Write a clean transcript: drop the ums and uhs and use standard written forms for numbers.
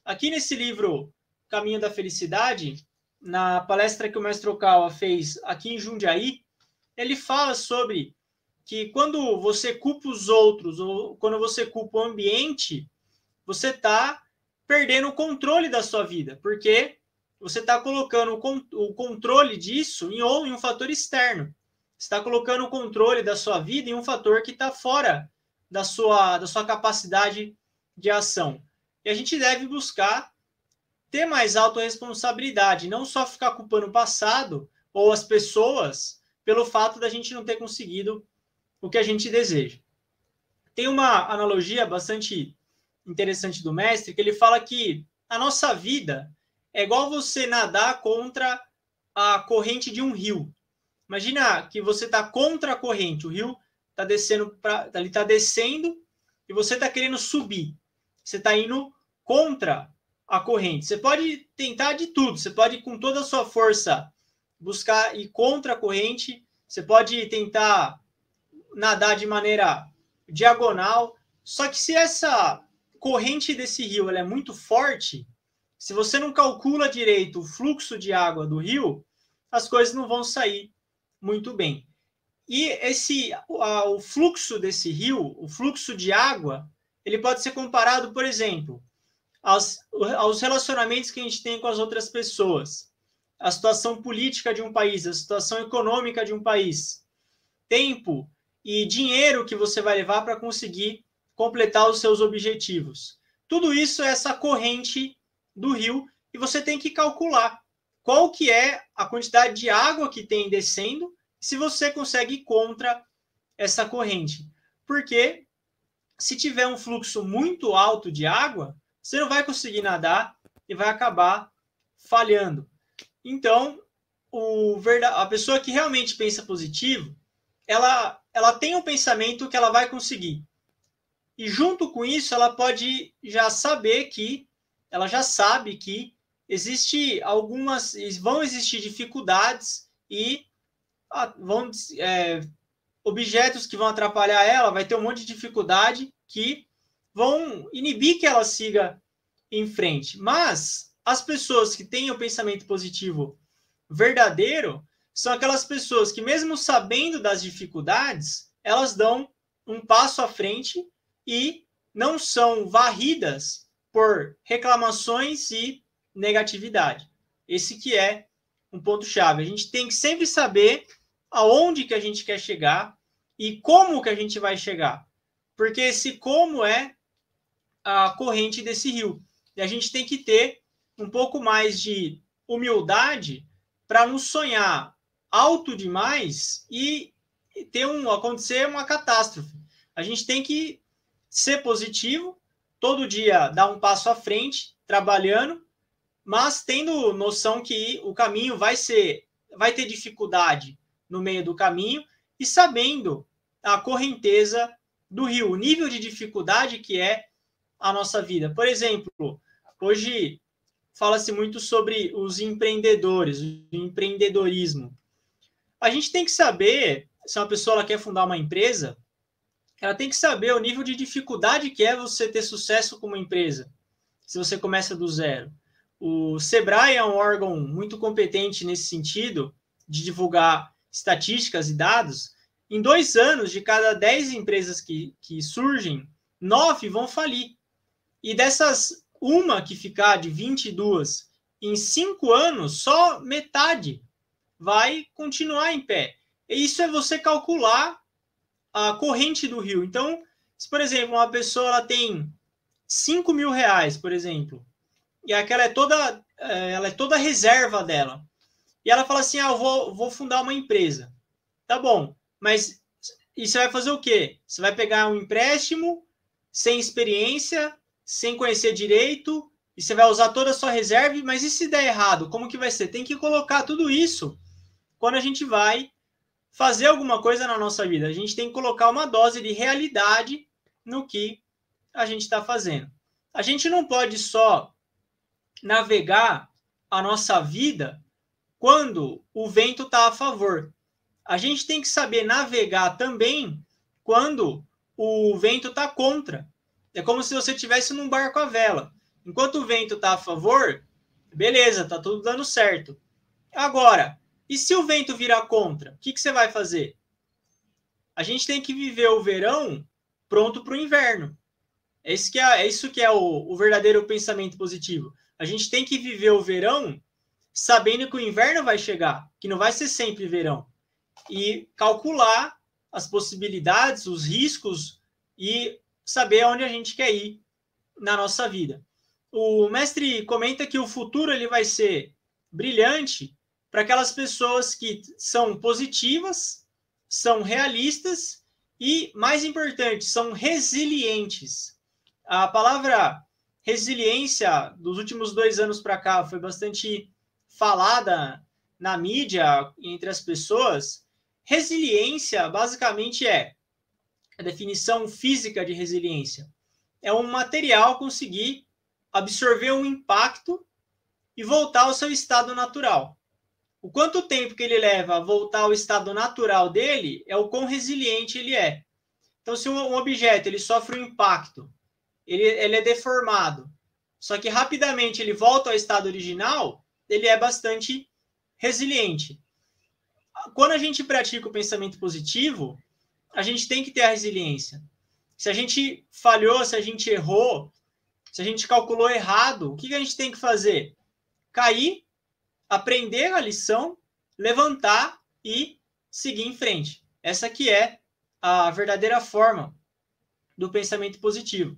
Aqui nesse livro, Caminho da Felicidade, na palestra que o Mestre Okawa fez aqui em Jundiaí, ele fala sobre que quando você culpa os outros ou quando você culpa o ambiente, você está perdendo o controle da sua vida, porque você está colocando o controle disso em um fator externo. Você está colocando o controle da sua vida em um fator que está fora da sua capacidade de ação. E a gente deve buscar ter mais autorresponsabilidade, não só ficar culpando o passado ou as pessoas pelo fato da gente não ter conseguido o que a gente deseja. Tem uma analogia bastante interessante do mestre, que ele fala que a nossa vida é igual você nadar contra a corrente de um rio. Imagina que você está contra a corrente, o rio está descendo, ele está descendo e você está querendo subir. Você está indo contra a corrente. Você pode tentar de tudo, você pode com toda a sua força buscar ir contra a corrente, você pode tentar nadar de maneira diagonal, só que se essa corrente desse rio ela é muito forte, se você não calcula direito o fluxo de água do rio, as coisas não vão sair muito bem. E o fluxo desse rio, o fluxo de água, ele pode ser comparado, por exemplo, aos relacionamentos que a gente tem com as outras pessoas, a situação política de um país, a situação econômica de um país, tempo e dinheiro que você vai levar para conseguir completar os seus objetivos. Tudo isso é essa corrente do rio e você tem que calcular qual que é a quantidade de água que tem descendo, se você consegue ir contra essa corrente. Porque se tiver um fluxo muito alto de água, você não vai conseguir nadar e vai acabar falhando. Então, a pessoa que realmente pensa positivo, ela tem um pensamento que ela vai conseguir. E junto com isso, ela pode já saber que, ela já sabe que vão existir dificuldades e objetos que vão atrapalhar ela, vai ter um monte de dificuldade que vão inibir que ela siga em frente. Mas as pessoas que têm o pensamento positivo verdadeiro são aquelas pessoas que, mesmo sabendo das dificuldades, elas dão um passo à frente e não são varridas por reclamações e negatividade. Esse que é um ponto-chave. A gente tem que sempre saber aonde que a gente quer chegar e como que a gente vai chegar. Porque esse como é a corrente desse rio. E a gente tem que ter um pouco mais de humildade para não sonhar alto demais e acontecer uma catástrofe. A gente tem que ser positivo, todo dia dar um passo à frente, trabalhando, mas tendo noção que o caminho vai ter dificuldade no meio do caminho e sabendo a correnteza do rio, o nível de dificuldade que é a nossa vida. Por exemplo, hoje fala-se muito sobre os empreendedores, o empreendedorismo. A gente tem que saber, se uma pessoa ela quer fundar uma empresa, ela tem que saber o nível de dificuldade que é você ter sucesso com uma empresa, se você começa do zero. O Sebrae é um órgão muito competente nesse sentido, de divulgar estatísticas e dados. Em 2 anos, de cada 10 empresas que surgem, 9 vão falir. E dessas, uma que ficar de 22, em 5 anos, só metade vai continuar em pé. E isso é você calcular a corrente do rio. Então, se, por exemplo, uma pessoa ela tem 5 mil reais, por exemplo, e aquela ela é toda a reserva dela, e ela fala assim, eu vou fundar uma empresa. Tá bom, mas e você vai fazer o quê? Você vai pegar um empréstimo sem experiência, sem conhecer direito, e você vai usar toda a sua reserva, mas e se der errado? Como que vai ser? Tem que colocar tudo isso quando a gente vai fazer alguma coisa na nossa vida. A gente tem que colocar uma dose de realidade no que a gente está fazendo. A gente não pode só navegar a nossa vida quando o vento está a favor. A gente tem que saber navegar também quando o vento está contra. É como se você estivesse num barco à vela. Enquanto o vento está a favor, beleza, tá tudo dando certo. Agora, e se o vento virar contra? O que você vai fazer? A gente tem que viver o verão pronto para o inverno. É isso que é o verdadeiro pensamento positivo. A gente tem que viver o verão sabendo que o inverno vai chegar, que não vai ser sempre verão. E calcular as possibilidades, os riscos e saber aonde a gente quer ir na nossa vida. O mestre comenta que o futuro ele vai ser brilhante para aquelas pessoas que são positivas, são realistas e, mais importante, são resilientes. A palavra resiliência, dos últimos 2 anos para cá, foi bastante falada na mídia, entre as pessoas. Resiliência, basicamente, é a definição física de resiliência. É um material conseguir absorver um impacto e voltar ao seu estado natural. O quanto tempo que ele leva a voltar ao estado natural dele é o quão resiliente ele é. Então, se um objeto ele sofre um impacto, ele é deformado, só que rapidamente ele volta ao estado original, ele é bastante resiliente. Quando a gente pratica o pensamento positivo, a gente tem que ter a resiliência. Se a gente falhou, se a gente errou, se a gente calculou errado, o que a gente tem que fazer? Cair, aprender a lição, levantar e seguir em frente. Essa que é a verdadeira forma do pensamento positivo.